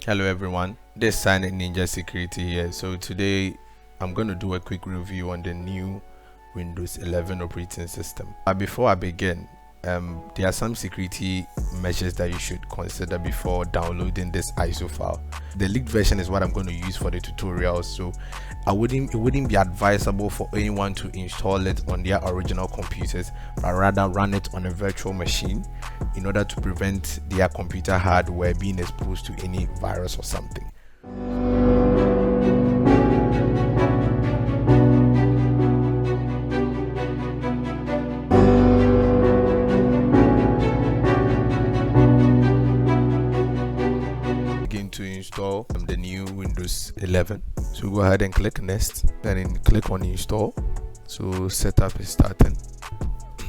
Hello everyone, this is Silent Ninja Security here. So today I'm going to do a quick review on the new Windows 11 operating system. But before I begin, there are some security measures that you should consider before downloading this ISO file. The leaked version is what I'm going to use for the tutorial, so it wouldn't be advisable for anyone to install it on their original computers, but rather run it on a virtual machine in order to prevent their computer hardware being exposed to any virus or something. To install the new Windows 11, so go ahead and click next, then click on install. So setup is starting.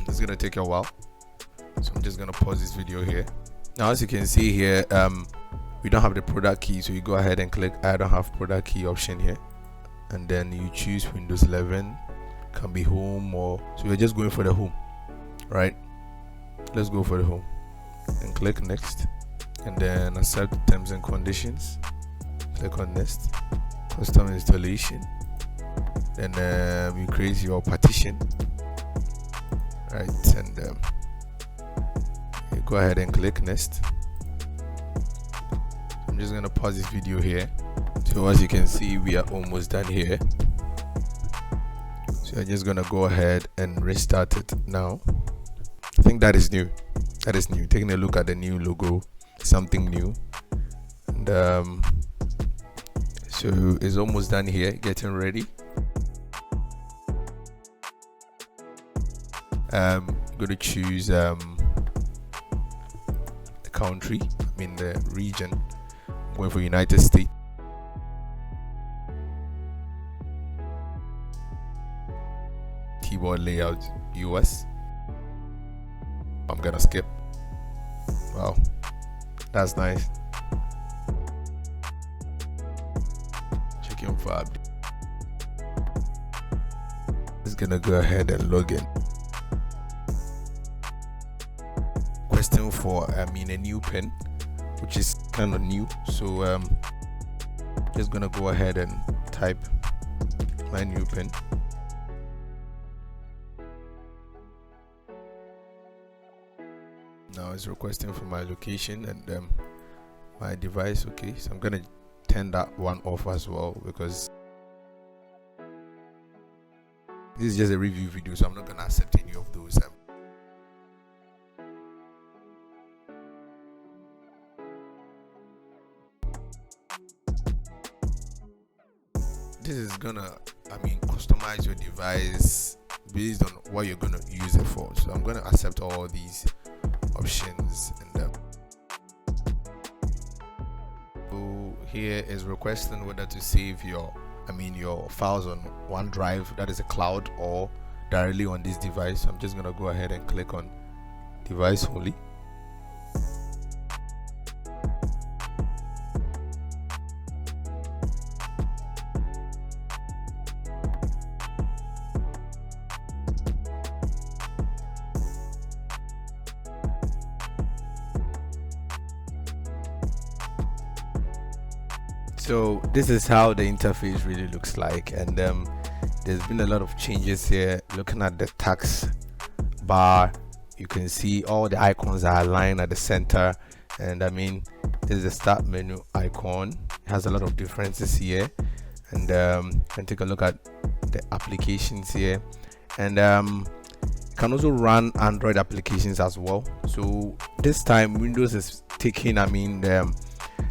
It's gonna take a while, so I'm just gonna pause this video here. Now as you can see here, we don't have the product key, so you go ahead and click I don't have product key option here, and then you choose Windows 11. Can be home, or so we're just going for the home, right? Let's go for the home and click next, and then accept terms and conditions. Click on next, custom installation, then you create your partition, right? And you go ahead and click next. I'm just gonna pause this video here. So as you can see, we are almost done here, so I'm just gonna go ahead and restart it now. I think that is new. Taking a look at the new logo, something new. And so it's almost done here, getting ready. Going to choose the country, the region. I'm going for United States. Keyboard layout US. I'm gonna skip. Wow, that's nice. Checking for update. Just gonna go ahead and log in. Question for a new pin, which is kind of new, so just gonna go ahead and type my new pin. Now it's requesting for my location and my device. Okay, so I'm gonna turn that one off as well, because this is just a review video, so I'm not gonna accept any of those. This is gonna customize your device based on what you're gonna use it for, so I'm gonna accept all these options. And so here is requesting whether to save your files on OneDrive, that is a cloud, or directly on this device. I'm just gonna go ahead and click on device only. So this is how the interface really looks like, and there's been a lot of changes here. Looking at the task bar, you can see all the icons are aligned at the center, and this is the start menu icon. It has a lot of differences here, and you can take a look at the applications here, and you can also run Android applications as well. So this time Windows is taking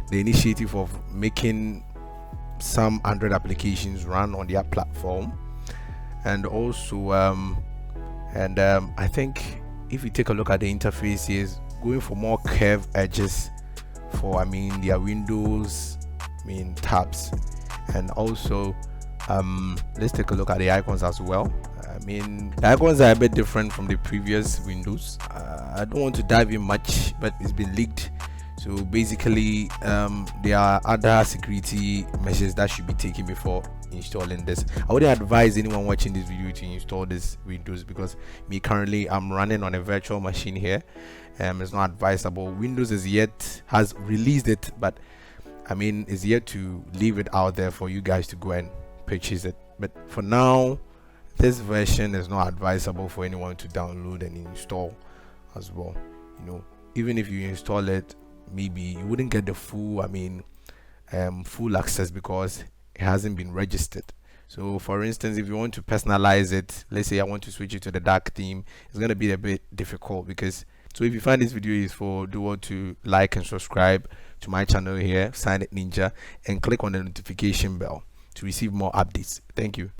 the initiative of making some Android applications run on their platform, and also I think if you take a look at the interface here, is going for more curved edges for their Windows tabs. And also let's take a look at the icons as well. The icons are a bit different from the previous Windows. I don't want to dive in much, but it's been leaked. So basically there are other security measures that should be taken before installing this. I wouldn't advise anyone watching this video to install this Windows, because currently I'm running on a virtual machine here. It's not advisable. Windows has released it, but I mean, it's yet to leave it out there for you guys to go and purchase it. But for now, this version is not advisable for anyone to download and install as well. Even if you install it, maybe you wouldn't get the full full access because it hasn't been registered. So for instance, if you want to personalize it, let's say I want to switch it to the dark theme, it's going to be a bit difficult. Because so if you find this video useful, do want to like and subscribe to my channel here, Sign It Ninja, and click on the notification bell to receive more updates. Thank you.